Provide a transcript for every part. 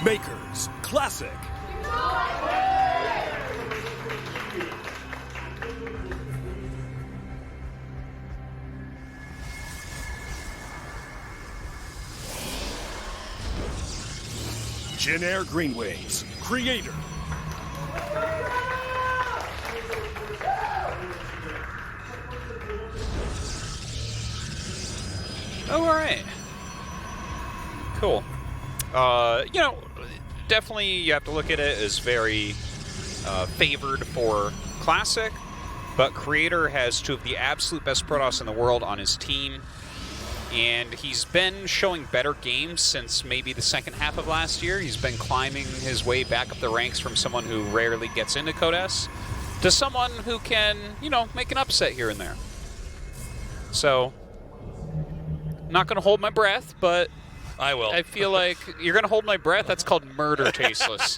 Makers Classic. Jin Greenways, creator. Oh, all right. Cool. You know, definitely you have to look at it as very favored for Classic, but Creator has two of the absolute best Protoss in the world on his team, and he's been showing better games since maybe the second half of last year. He's been climbing his way back up the ranks from someone who rarely gets into Code S to someone who can, you know, make an upset here and there. So, not going to hold my breath, but I will. I feel like you're going to hold my breath. That's called murder, Tasteless.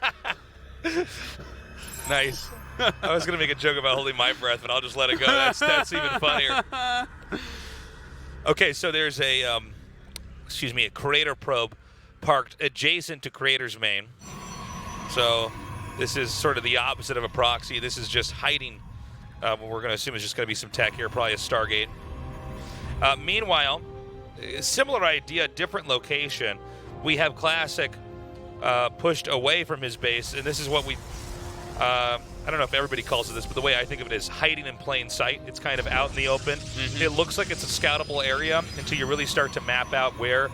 Nice. I was going to make a joke about holding my breath, but I'll just let it go. That's even funnier. Okay, so there's a Creator probe parked adjacent to Creator's main. So this is sort of the opposite of a proxy. This is just hiding. What we're going to assume is just going to be some tech here, probably a Stargate. Meanwhile, similar idea, different location. We have Classic pushed away from his base, and this is what we... I don't know if everybody calls it this, but the way I think of it is hiding in plain sight. It's kind of out in the open. Mm-hmm. It looks like it's a scoutable area until you really start to map out where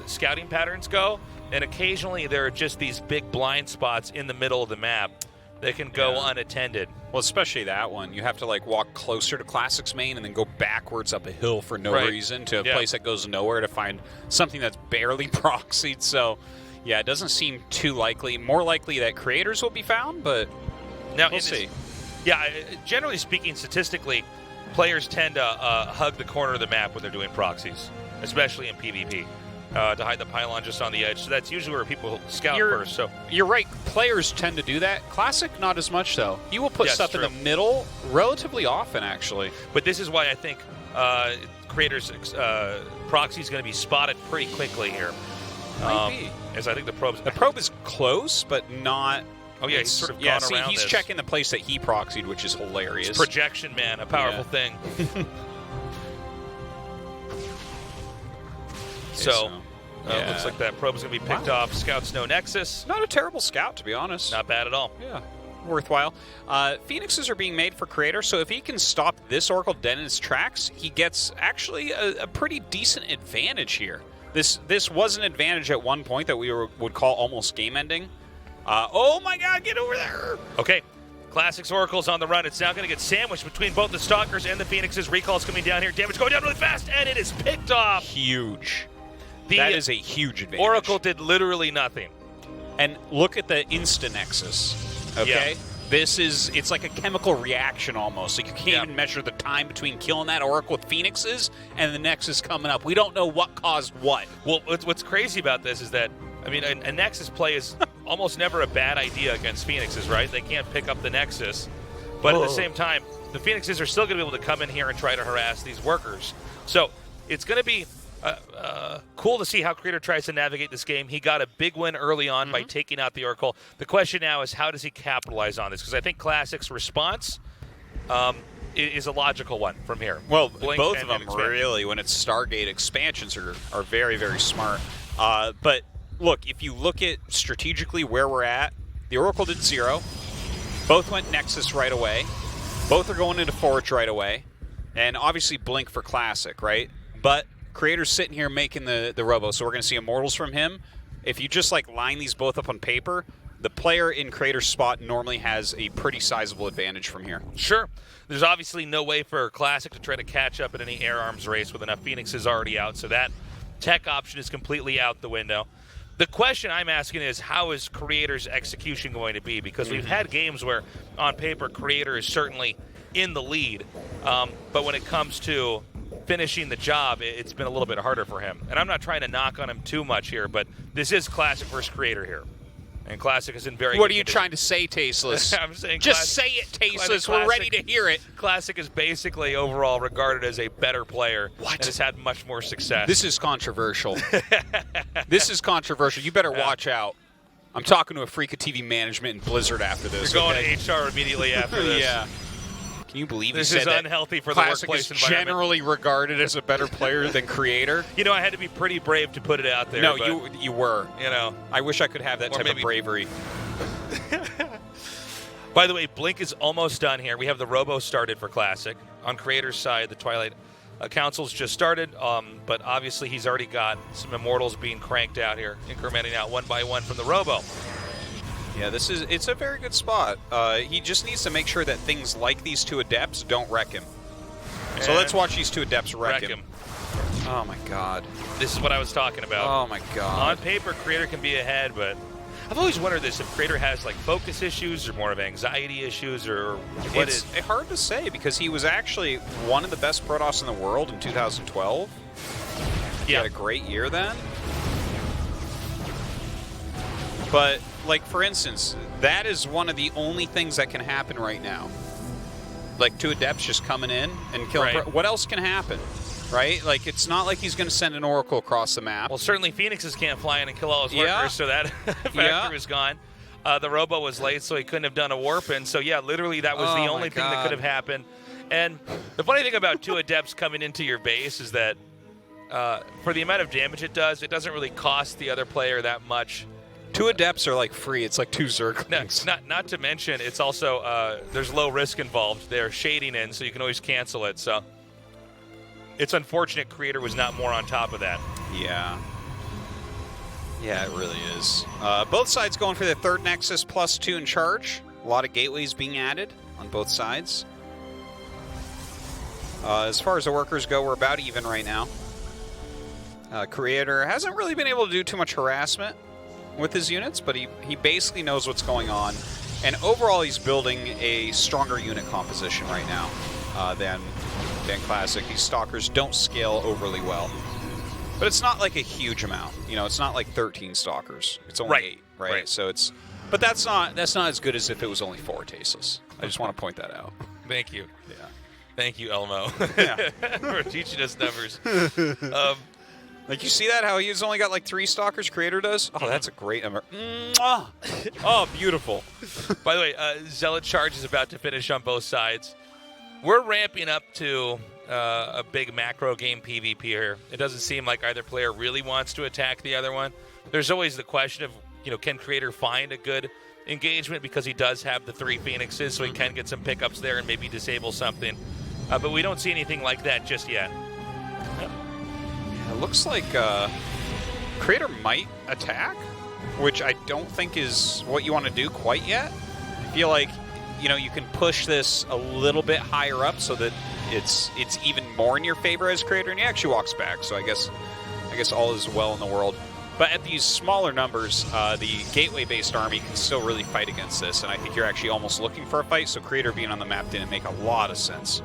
scouting patterns go. And occasionally there are just these big blind spots in the middle of the map that can go unattended. Well, especially that one. You have to like walk closer to Classic's main and then go backwards up a hill for no reason to a place that goes nowhere to find something that's barely proxied. So, yeah, it doesn't seem too likely. More likely that Creators will be found, but... Now, we'll see. Yeah, generally speaking, statistically, players tend to hug the corner of the map when they're doing proxies, especially in PvP, to hide the pylon just on the edge. So that's usually where people scout first. So you're right. Players tend to do that. Classic, not as much, though. He will put stuff in the middle relatively often, actually. But this is why I think Creator's proxy is going to be spotted pretty quickly here. Might be. As I think the probe is close, but not... Oh, yeah, he's sort of gone around he's checking the place that he proxied, which is hilarious. It's projection, man, a powerful thing. So, looks like that probe is going to be picked off. Scouts no Nexus. Not a terrible scout, to be honest. Not bad at all. Yeah, worthwhile. Phoenixes are being made for Creator, so if he can stop this Oracle dead in its tracks, he gets actually a pretty decent advantage here. This was an advantage at one point that we would call almost game-ending. Oh my god, get over there! Okay, Classic's Oracle's on the run. It's now going to get sandwiched between both the Stalkers and the Phoenixes. Recall's coming down here. Damage going down really fast, and it is picked off. Huge. That is a huge advantage. Oracle did literally nothing. And look at the Insta-Nexus, okay? Yeah. It's like a chemical reaction almost. Like you can't even measure the time between killing that Oracle with Phoenixes and the Nexus coming up. We don't know what caused what. Well, what's crazy about this is that, I mean, a Nexus play is almost never a bad idea against Phoenixes, right? They can't pick up the Nexus. But at the same time, the Phoenixes are still going to be able to come in here and try to harass these workers. So it's going to be cool to see how Creator tries to navigate this game. He got a big win early on by taking out the Oracle. The question now is, how does he capitalize on this? Because I think Classic's response is a logical one from here. Well, both of them really, when it's Stargate expansions, are very, very smart. But look, if you look at strategically where we're at, the Oracle did 0. Both went Nexus right away. Both are going into Forge right away. And obviously Blink for Classic, right? But Creator's sitting here making the Robo, so we're going to see Immortals from him. If you just like line these both up on paper, the player in Creator's spot normally has a pretty sizable advantage from here. Sure. There's obviously no way for Classic to try to catch up in any air arms race with enough Phoenixes already out, so that tech option is completely out the window. The question I'm asking is, how is Creator's execution going to be? Because we've had games where, on paper, Creator is certainly in the lead, but when it comes to finishing the job, it's been a little bit harder for him. And I'm not trying to knock on him too much here, but this is Classic versus Creator here. And Classic is in very What are you trying to say, Tasteless? I'm saying just say it, Tasteless. We're ready to hear it. Classic is basically overall regarded as a better player and has had much more success. This is controversial. This is controversial. You better watch out. I'm talking to a freak of TV management in Blizzard after this. You're going okay? to HR immediately after this. Yeah. Can you believe This he is said that unhealthy for the Classic workplace is environment. generally regarded as a better player than Creator? You know, I had to be pretty brave to put it out there. No, but, you were. You know. I wish I could have that Or type maybe- of bravery. By the way, Blink is almost done here. We have the Robo started for Classic. On Creator's side, the Twilight Council's just started, but obviously he's already got some Immortals being cranked out here, incrementing out one by one from the Robo. Yeah, it's a very good spot. He just needs to make sure that things like these two Adepts don't wreck him. So And let's watch these two Adepts wreck him. him. Oh my god. This is what I was talking about. Oh my On god. paper, Creator can be ahead, but I've always wondered this, if Creator has like focus issues or more of anxiety issues or what It's is... hard to say because he was actually one of the best Protoss in the world in 2012. He had a great year then. But, like, for instance, that is one of the only things that can happen right now. Like, two Adepts just coming in and killing... Right. What else can happen? Right? Like, it's not like he's going to send an Oracle across the map. Well, certainly Phoenixes can't fly in and kill all his workers, Yeah. so that factor is gone. The Robo was late, so he couldn't have done a warp in. So, yeah, literally that was Oh the my only thing that God. could have happened. And the funny thing about two Adepts coming into your base is that for the amount of damage it doesn't really cost the other player that much. Two Adepts are, like, free. It's like two Zerglings. Not to mention, it's also, there's low risk involved. They're shading in, so you can always cancel it. So it's unfortunate Creator was not more on top of that. Yeah. Yeah, it really is. Both sides going for the third Nexus +2 in charge. A lot of gateways being added on both sides. As far as the workers go, we're about even right now. Creator hasn't really been able to do too much harassment with his units, but he basically knows what's going on. And overall, he's building a stronger unit composition right now than Classic. These Stalkers don't scale overly well. But it's not like a huge amount. You know, it's not like 13 Stalkers. It's only 8, right? So it's... But that's not as good as if it was only 4 Tasteless. I just want to point that out. Thank you. Yeah. Thank you, Elmo, Yeah. for teaching us numbers. Like, you see that? How he's only got like 3 Stalkers, Creator does? Oh, that's a great number. Oh, beautiful. By the way, Zealot Charge is about to finish on both sides. We're ramping up to a big macro game PvP here. It doesn't seem like either player really wants to attack the other one. There's always the question of, you know, can Creator find a good engagement because he does have the 3 Phoenixes, so he can get some pickups there and maybe disable something. But we don't see anything like that just yet. It looks like Creator might attack, which I don't think is what you want to do quite yet. I feel like, you know, you can push this a little bit higher up so that it's even more in your favor as Creator, and he actually walks back, so I guess all is well in the world. But at these smaller numbers, the gateway-based army can still really fight against this, and I think you're actually almost looking for a fight, so Creator being on the map didn't make a lot of sense.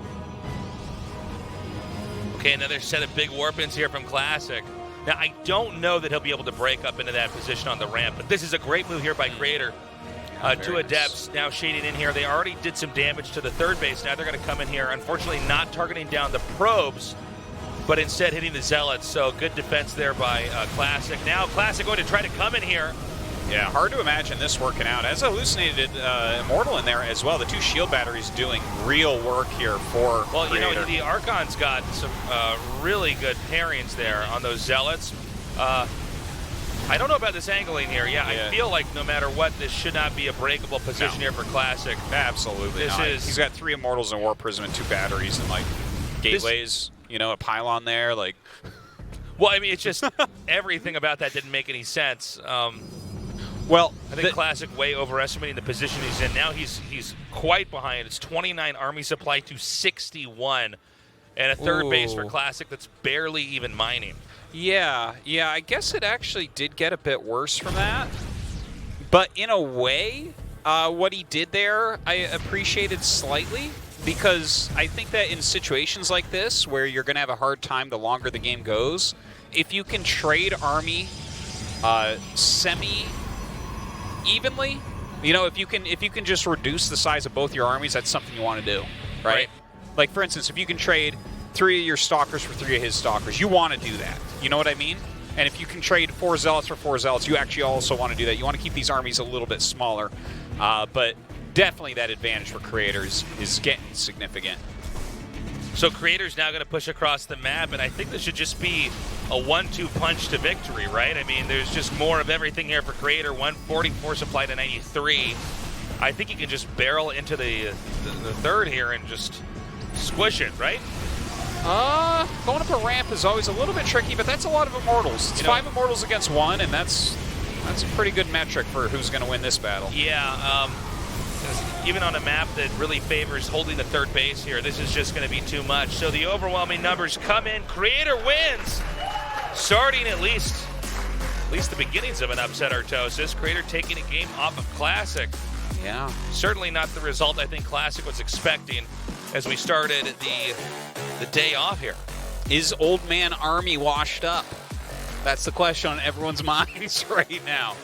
Okay, another set of big warp-ins here from Classic. Now, I don't know that he'll be able to break up into that position on the ramp, but this is a great move here by Creator. Two Adepts now shading in here. They already did some damage to the third base. Now they're going to come in here, unfortunately not targeting down the probes, but instead hitting the Zealots. So good defense there by Classic. Now Classic going to try to come in here. Yeah, hard to imagine this working out. As a hallucinated Immortal in there as well, the 2 shield batteries doing real work here for Well, Creator. you know, the Archon's got some really good pairings there on those Zealots. I don't know about this angling here. Yeah, I feel like no matter what, this should not be a breakable position here for Classic. Absolutely This not. is- He's got 3 Immortals and Warp Prism and 2 batteries and, like, gateways, you know, a pylon there, like... Well, I mean, it's just everything about that didn't make any sense. Well, I think Classic way overestimating the position he's in. Now he's quite behind. It's 29 army supply to 61, and a third base for Classic that's barely even mining. Yeah, I guess it actually did get a bit worse from that. But in a way, what he did there, I appreciated slightly, because I think that in situations like this, where you're going to have a hard time the longer the game goes, if you can trade army semi-evenly, you know, if you can just reduce the size of both your armies, that's something you want to do, right? Like, for instance, if you can trade 3 of your Stalkers for 3 of his Stalkers, you want to do that. You know what I mean? And if you can trade 4 Zealots for 4 Zealots, you actually also want to do that. You want to keep these armies a little bit smaller. But definitely that advantage for creators is getting significant. So Creator's now going to push across the map, and I think this should just be a 1-2 punch to victory, right? I mean, there's just more of everything here for Creator. 144 supply to 93. I think he can just barrel into the third here and just squish it, right? Going up a ramp is always a little bit tricky, but that's a lot of Immortals. It's 5 Immortals against 1, and that's a pretty good metric for who's going to win this battle. Yeah, even on a map that really favors holding the third base here, this is just going to be too much. So the overwhelming numbers come in. Creator wins, starting at least the beginnings of an upset, Artosis. Creator taking a game off of Classic. Yeah. Certainly not the result I think Classic was expecting as we started the day off here. Is Old Man Army washed up? That's the question on everyone's minds right now.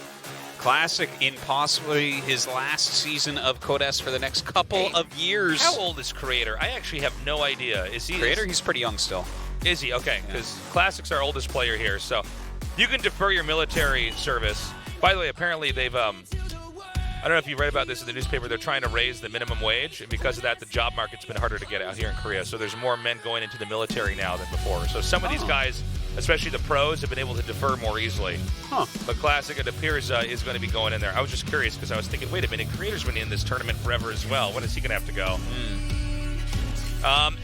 Classic in possibly his last season of Codes for the next couple of years. How old is Creator? I actually have no idea. Is he Creator? He's pretty young still. Is he? Okay, because Classic's our oldest player here, so you can defer your military service. By the way, apparently they've I don't know if you read about this in the newspaper. They're trying to raise the minimum wage, and because of that, the job market's been harder to get out here in Korea. So there's more men going into the military now than before. So some of these guys, especially the pros, have been able to defer more easily. But Classic, it appears, is going to be going in there. I was just curious because I was thinking, wait a minute, Creator's been in this tournament forever as well. When is he going to have to go?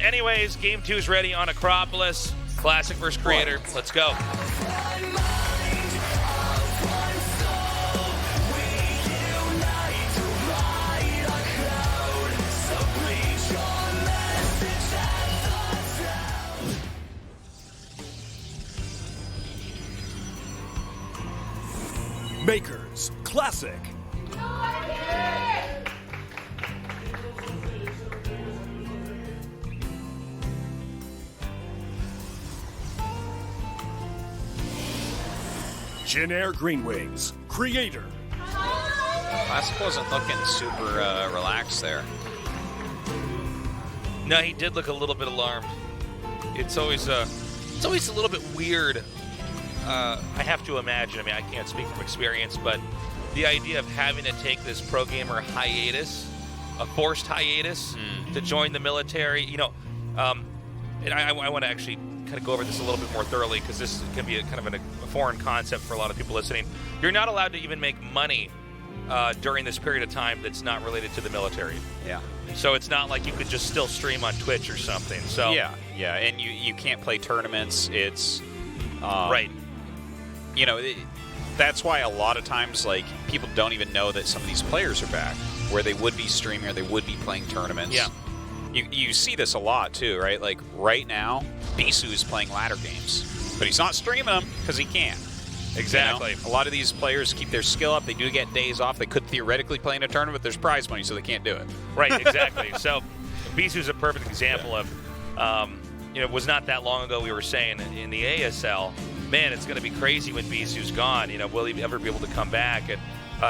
Anyways, Game 2 is ready on Acropolis. Classic versus Creator. Let's go. Makers Classic. Jin Air Green Wings Creator. Classic wasn't looking super relaxed there. No, he did look a little bit alarmed. It's always a little bit weird. I have to imagine, I mean, I can't speak from experience, but the idea of having to take this pro gamer hiatus, a forced hiatus, to join the military, you know, and I want to actually kind of go over this a little bit more thoroughly because this can be a kind of a foreign concept for a lot of people listening. You're not allowed to even make money during this period of time that's not related to the military. Yeah. So it's not like you could just still stream on Twitch or something. So yeah, and you can't play tournaments. It's right. You know, that's why a lot of times, like, people don't even know that some of these players are back, where they would be streaming or they would be playing tournaments. Yeah. You see this a lot, too, right? Like, right now, Bisu is playing ladder games, but he's not streaming them because he can't. Exactly. You know? A lot of these players keep their skill up. They do get days off. They could theoretically play in a tournament, but there's prize money, so they can't do it. Right, exactly. So Bisu's a perfect example of, you know, it was not that long ago we were saying in the ASL, man, it's going to be crazy when Bisu's gone. You know, will he ever be able to come back? And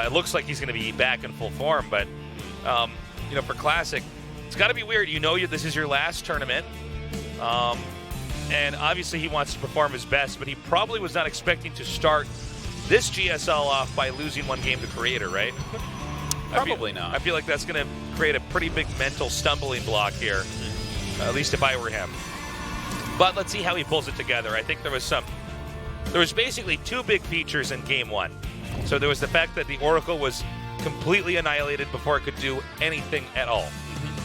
it looks like he's going to be back in full form. But, you know, for Classic, it's got to be weird. You know this is your last tournament. And obviously he wants to perform his best, but he probably was not expecting to start this GSL off by losing one game to Creator, right? Probably not. I feel like that's going to create a pretty big mental stumbling block here, at least if I were him. But let's see how he pulls it together. I think there was basically two big features in Game 1. So there was the fact that the Oracle was completely annihilated before it could do anything at all.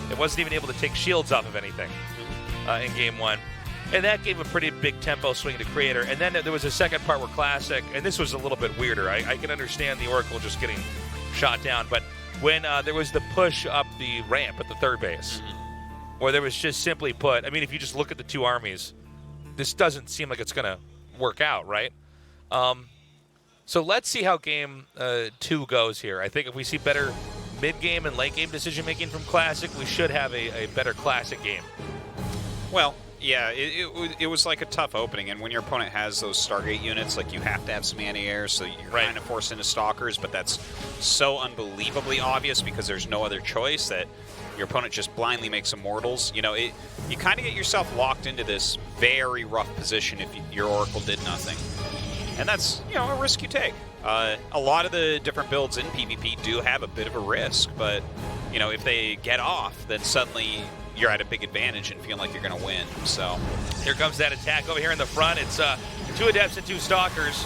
It wasn't even able to take shields off of anything in Game 1. And that gave a pretty big tempo swing to Creator. And then there was a second part where Classic, and this was a little bit weirder. I can understand the Oracle just getting shot down. But when there was the push up the ramp at the third base, where there was just simply put, I mean, if you just look at the two armies, this doesn't seem like it's going to work out, right? So let's see how Game 2 goes here. I think if we see better mid-game and late-game decision-making from Classic, we should have a better Classic game. Well, yeah, it was like a tough opening, and when your opponent has those Stargate units, like, you have to have some anti-air, so you're kind of forced into Stalkers, but that's so unbelievably obvious because there's no other choice that your opponent just blindly makes Immortals. You know, you kind of get yourself locked into this very rough position if your Oracle did nothing. And that's, you know, a risk you take. A lot of the different builds in PvP do have a bit of a risk, but, you know, if they get off, then suddenly you're at a big advantage and feeling like you're going to win. So here comes that attack over here in the front. It's 2 Adepts and 2 Stalkers.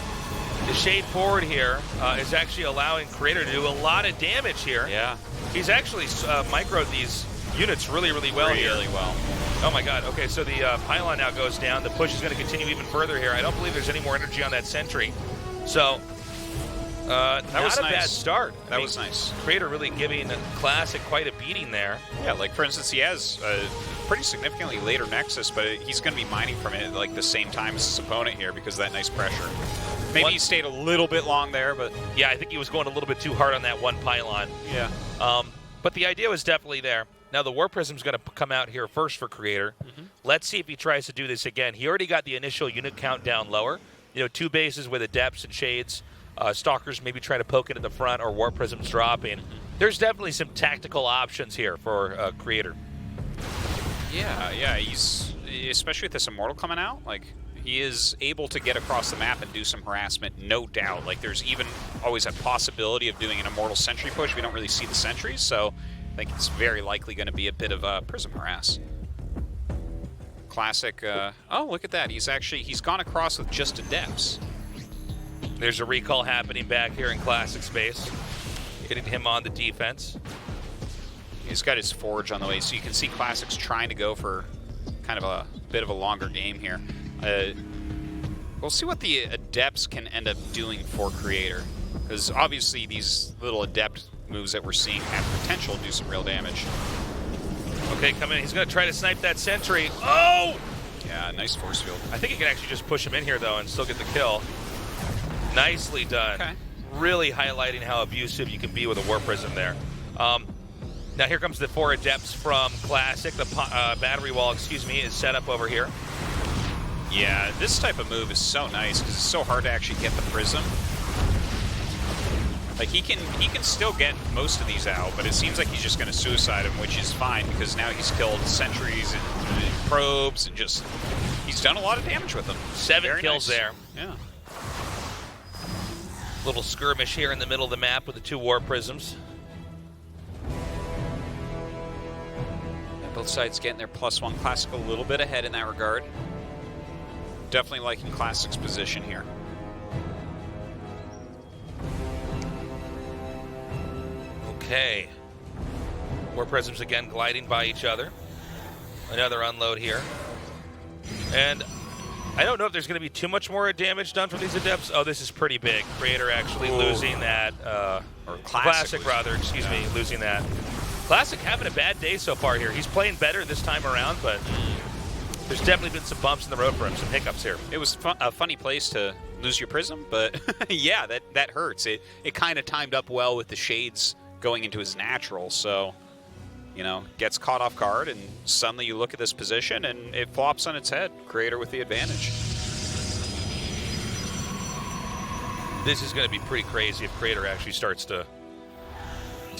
The shade forward here is actually allowing Creator to do a lot of damage here. yeah, He's actually microed these units really, really well here. really well. Oh my god, okay, so the pylon now goes down. The push is going to continue even further here. I don't believe there's any more energy on that sentry. So, that was not a nice. bad start. That was nice. Creator really giving Classic quite a beating there. Yeah, like for instance, he has a pretty significantly later Nexus, but he's going to be mining from it at like the same time as his opponent here because of that nice pressure. Maybe he stayed a little bit long there, but yeah, I think he was going a little bit too hard on that one pylon. yeah. But the idea was definitely there. Now the War Prism's going to come out here first for Creator. Let's see if he tries to do this again. He already got the initial unit count down lower. You know, 2 bases with Adepts and Shades. Stalkers maybe try to poke it in the front, or War Prism's dropping. There's definitely some tactical options here for Creator. Yeah, he's, especially with this Immortal coming out, like, he is able to get across the map and do some harassment, no doubt. Like, there's even always a possibility of doing an Immortal Sentry push. We don't really see the sentries, so I think it's very likely going to be a bit of a Prism harass. Classic, oh, look at that. He's gone across with just Adepts. There's a recall happening back here in Classic space, hitting him on the defense. He's got his Forge on the way, so you can see Classic's trying to go for kind of a bit of a longer game here. We'll see what the Adepts can end up doing for Creator, because obviously these little Adept moves that we're seeing have potential to do some real damage. Okay, come in. He's going to try to snipe that sentry. Oh! Yeah, nice force field. I think he can actually just push him in here, though, and still get the kill. Nicely done. Okay. Really highlighting how abusive you can be with a War Prism there. Now here comes the 4 Adepts from Classic. The battery wall, is set up over here. Yeah, this type of move is so nice because it's so hard to actually get the Prism. Like, he can still get most of these out, but it seems like he's just going to suicide him, which is fine because now he's killed sentries and probes and just, he's done a lot of damage with them. 7 Very kills nice. there. Yeah. Little skirmish here in the middle of the map with the 2 War Prisms. Both sides getting their +1. Classic a little bit ahead in that regard. Definitely liking Classic's position here. Okay. War Prisms again gliding by each other. Another unload here. And I don't know if there's going to be too much more damage done from these Adepts. Oh, this is pretty big. Creator actually losing that. Or Classic rather, losing that. Classic having a bad day so far here. He's playing better this time around, but there's definitely been some bumps in the road for him, some hiccups here. It was a funny place to lose your Prism, but yeah, that hurts. It kind of timed up well with the Shades going into his natural, so, you know, gets caught off guard, and suddenly you look at this position, and it flops on its head. Creator with the advantage. This is going to be pretty crazy if Creator actually starts to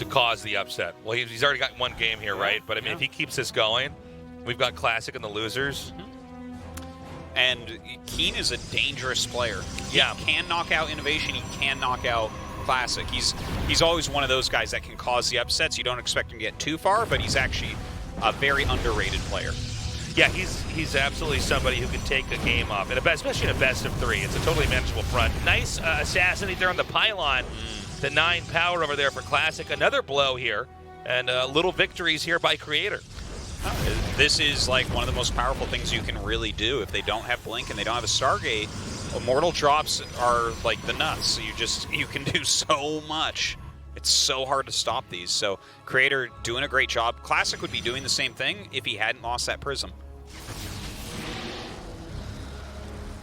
cause the upset. Well, he's already got 1 game here, right? But, I mean, if he keeps this going, we've got Classic and the losers. And Keen is a dangerous player. He can knock out Innovation. He can knock out Classic. He's always one of those guys that can cause the upsets. You don't expect him to get too far, but he's actually a very underrated player. Yeah, he's absolutely somebody who can take a game off, and especially in a best of 3. It's a totally manageable front. Nice assassinate there on the pylon. The 9 power over there for Classic. Another blow here, and little victories here by Creator. This is like one of the most powerful things you can really do. If they don't have Blink and they don't have a Stargate, Immortal drops are like the nuts. You can do so much. It's so hard to stop these. So Creator doing a great job. Classic would be doing the same thing if he hadn't lost that Prism.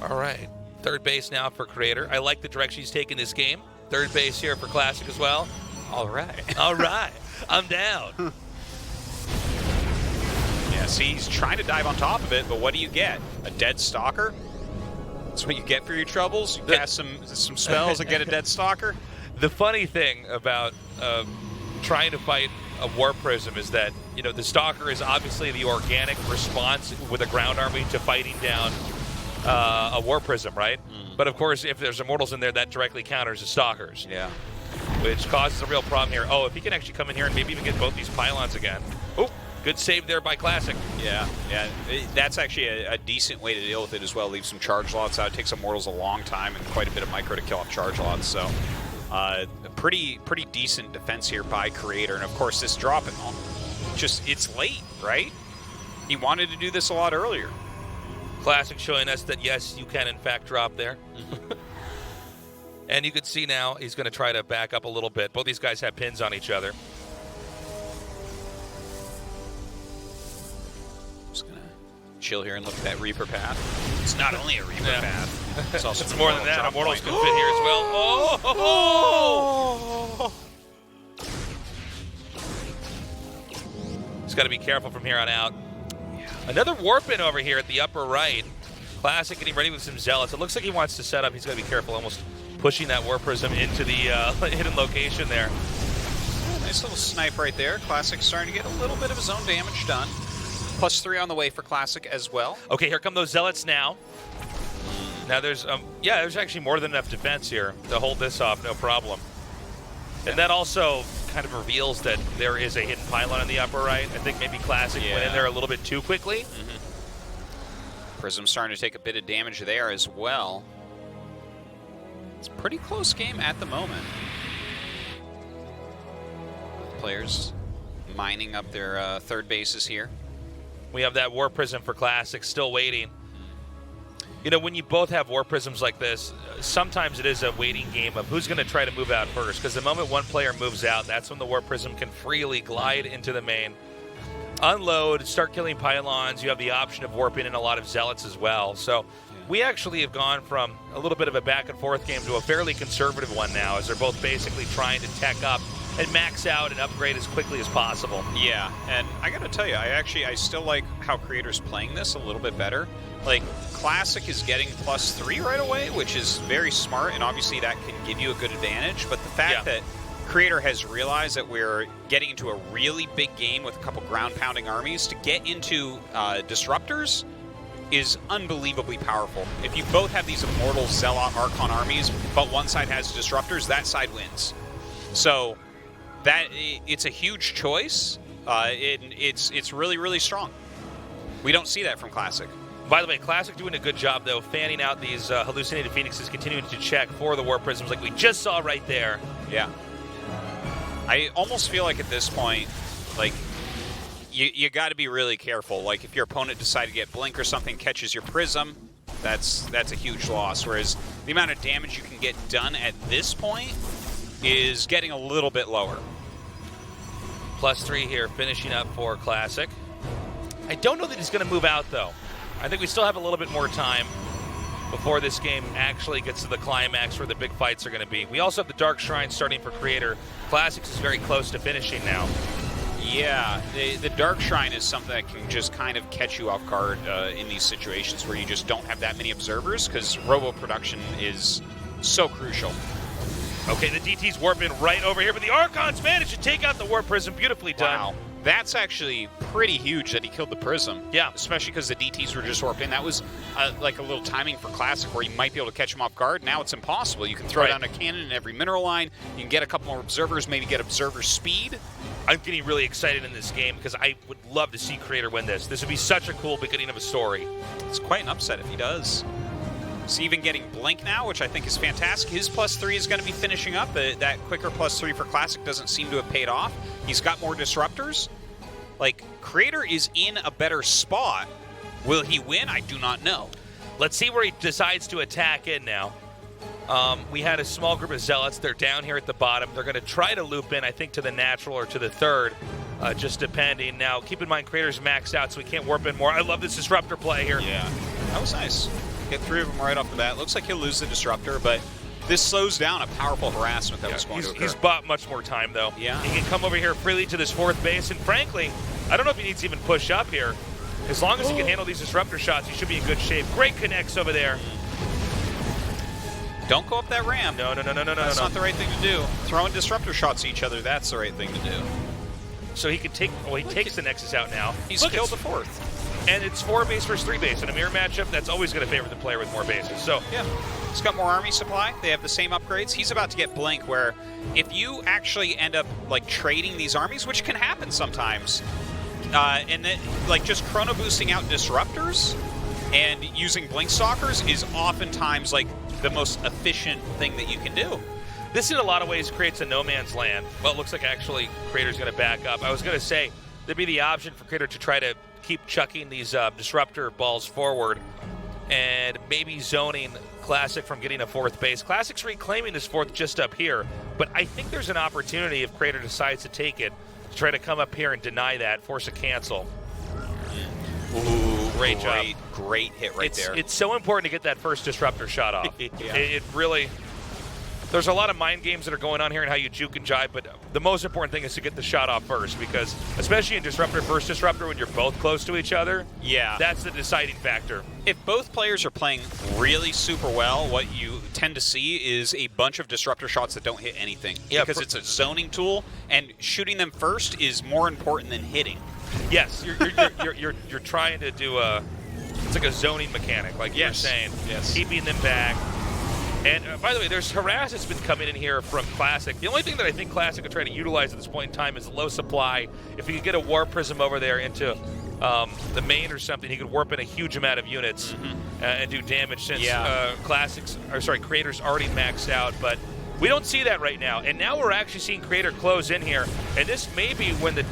All right, 3rd base now for Creator. I like the direction he's taking this game. 3rd base here for Classic as well. All right. All right, I'm down. Yeah, see, he's trying to dive on top of it, but what do you get? A dead Stalker? That's what you get for your troubles? You cast some spells and get a dead Stalker? The funny thing about trying to fight a War Prism is that, you know, the Stalker is obviously the organic response with a ground army to fighting down a War Prism, right? But of course, if there's Immortals in there, that directly counters the Stalkers. Yeah. Which causes a real problem here. Oh, if he can actually come in here and maybe even get both these pylons again. Oh, good save there by Classic. Yeah, that's actually a decent way to deal with it as well. Leave some charge lots out. It takes Immortals a long time and quite a bit of micro to kill off charge lots. So, a pretty decent defense here by Creator. And of course, this drop, it's late, right? He wanted to do this a lot earlier. Classic showing us that yes, you can in fact drop there. And you can see now he's going to try to back up a little bit. Both these guys have pins on each other. Just going to chill here and look at that Reaper path. It's not only a Reaper path. It's also more than that. Immortals can fit here as well. Oh! He's got to be careful from here on out. Another warp in over here at the upper right. Classic getting ready with some Zealots. It looks like he wants to set up. He's got to be careful, almost pushing that Warp Prism into the hidden location there. Nice little snipe right there. Classic starting to get a little bit of his own damage done. +3 on the way for Classic as well. Okay, here come those Zealots now. Now there's, there's actually more than enough defense here to hold this off, no problem. And that also kind of reveals that there is a hidden pylon in the upper right. I think maybe Classic went in there a little bit too quickly. Prism starting to take a bit of damage there as well. It's a pretty close game at the moment. Players mining up their third bases here. We have that War Prism for Classic still waiting. You know, when you both have War Prisms like this, sometimes it is a waiting game of who's going to try to move out first, because the moment one player moves out, that's when the War Prism can freely glide into the main. Unload, start killing pylons. You have the option of warping in a lot of Zealots as well. So we actually have gone from a little bit of a back and forth game to a fairly conservative one now, as they're both basically trying to tech up and max out and upgrade as quickly as possible. Yeah, and I gotta tell you, I still like how Creator's playing this a little bit better. Like, Classic is getting +3 right away, which is very smart, and obviously that can give you a good advantage, but the fact that Creator has realized that we're getting into a really big game with a couple ground-pounding armies to get into Disruptors is unbelievably powerful. If you both have these Immortal, Zealot, Archon armies, but one side has Disruptors, that side wins. So that it's a huge choice. It's really, really strong. We don't see that from Classic. By the way, Classic doing a good job, though, fanning out these hallucinated Phoenixes, continuing to check for the War Prisms like we just saw right there. Yeah. I almost feel like at this point, like, you got to be really careful. Like, if your opponent decides to get Blink or something, catches your Prism, that's a huge loss. Whereas the amount of damage you can get done at this point is getting a little bit lower. +3 here, finishing up for Classic. I don't know that he's going to move out, though. I think we still have a little bit more time before this game actually gets to the climax where the big fights are going to be. We also have the Dark Shrine starting for Creator. Classics is very close to finishing now. Yeah, the Dark Shrine is something that can just kind of catch you off guard in these situations where you just don't have that many observers, because robo production is so crucial. Okay, the DT's warping right over here, but the Archons managed to take out the Warp Prism. Beautifully done. Wow. That's actually pretty huge that he killed the Prism. Yeah. Especially because the DTs were just warped in. That was like a little timing for Classic where you might be able to catch him off guard. Now it's impossible. You can throw down a cannon in every mineral line. You can get a couple more observers, maybe get observer speed. I'm getting really excited in this game because I would love to see Creator win this. This would be such a cool beginning of a story. It's quite an upset if he does. So even getting Blink now, which I think is fantastic. His +3 is going to be finishing up. That quicker +3 for Classic doesn't seem to have paid off. He's got more Disruptors. Like, Creator is in a better spot. Will he win? I do not know. Let's see where he decides to attack in now. We had a small group of Zealots. They're down here at the bottom. They're going to try to loop in, I think, to the natural or to the third, just depending. Now, keep in mind, Creator's maxed out, so we can't warp in more. I love this Disruptor play here. Yeah, that was nice. Get 3 of them right off the bat. Looks like he'll lose the Disruptor, but this slows down a powerful harassment that was going to occur. He's bought much more time, though. Yeah. He can come over here freely to this 4th base, and frankly, I don't know if he needs to even push up here. As long as he can handle these Disruptor shots, he should be in good shape. Great connects over there. Don't go up that ramp. No. That's not the right thing to do. Throwing Disruptor shots at each other, that's the right thing to do. So he can take, he takes the Nexus out now. He's killed the 4th. And it's 4 base versus 3 base. In a mirror matchup, that's always going to favor the player with more bases. So yeah, he's got more army supply. They have the same upgrades. He's about to get Blink, where if you actually end up like trading these armies, which can happen sometimes, and then like just chrono boosting out disruptors and using Blink Stalkers is oftentimes like the most efficient thing that you can do. this in a lot of ways creates a no man's land. Well, it looks like actually Crater's going to back up. I was going to say there'd be the option for Crater to try to keep chucking these disruptor balls forward and maybe zoning Classic from getting a 4th base. Classic's reclaiming this 4th just up here, but I think there's an opportunity if Crater decides to take it to try to come up here and deny that, force a cancel. Ooh, great job. Great hit right there. It's so important to get that first disruptor shot off. Yeah. It really... There's a lot of mind games that are going on here and how you juke and jive, but the most important thing is to get the shot off first, because especially in disruptor versus disruptor when you're both close to each other, yeah, that's the deciding factor. If both players are playing really super well, what you tend to see is a bunch of disruptor shots that don't hit anything, because it's a zoning tool, and shooting them first is more important than hitting. Yes, you're trying to do it's like a zoning mechanic, like you were saying, keeping them back. And by the way, there's harass that's been coming in here from Classic. The only thing that I think Classic could try to utilize at this point in time is low supply. If he could get a Warp Prism over there into the main or something, he could warp in a huge amount of units and do damage, since Crater's already maxed out. But we don't see that right now. And now we're actually seeing Crater close in here. And this may be when the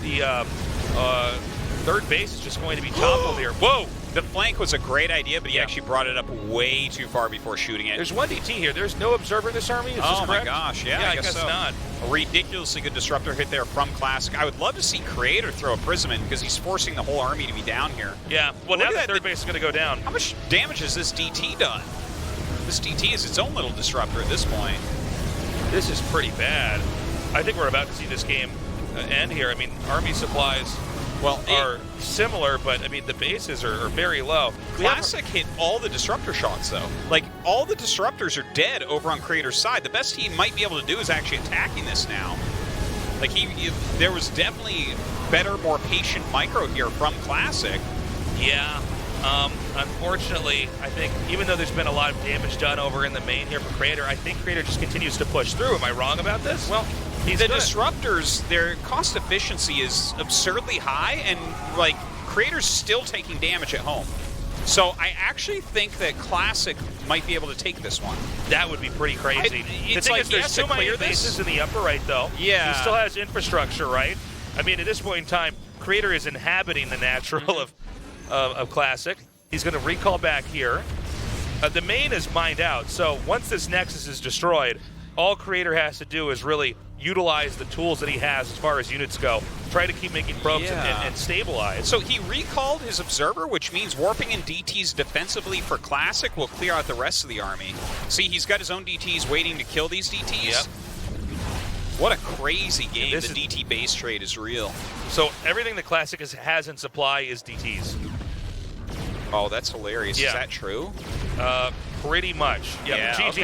3rd base is just going to be toppled here. Whoa! The flank was a great idea, but he actually brought it up way too far before shooting it. There's 1 DT here. There's no observer in this army? Is this correct? My gosh, yeah, I guess so. Not. A ridiculously good disruptor hit there from Classic. I would love to see Creator throw a Prism in, because he's forcing the whole army to be down here. Yeah, well, now the 3rd base is going to go down. How much damage has this DT done? This DT is its own little disruptor at this point. This is pretty bad. I think we're about to see this game end here. I mean, army supplies are similar, but I mean the bases are very low. Classic hit all the disruptor shots though. Like, all the disruptors are dead over on Creator's side. The best he might be able to do is actually attacking this now. Like, there was definitely better, more patient micro here from Classic. Yeah. Unfortunately, I think even though there's been a lot of damage done over in the main here for Creator, I think Creator just continues to push through. Am I wrong about this? Well, the disruptors, their cost efficiency is absurdly high, and like Creator's still taking damage at home. So I actually think that Classic might be able to take this one. That would be pretty crazy. The thing is, there's so many bases in the upper right, though. Yeah. He still has infrastructure, right? I mean, at this point in time, Creator is inhabiting the natural of Classic. He's going to recall back here. The main is mined out, so once this Nexus is destroyed, all Creator has to do is really utilize the tools that he has as far as units go. Try to keep making probes and stabilize. So he recalled his Observer, which means warping in DTs defensively for Classic will clear out the rest of the army. See, he's got his own DTs waiting to kill these DTs. Yep. What a crazy game. The DT base trade is real. So everything that Classic has in supply is DTs. Oh, that's hilarious. Yeah. Is that true? Pretty much. Yeah. GG. Okay.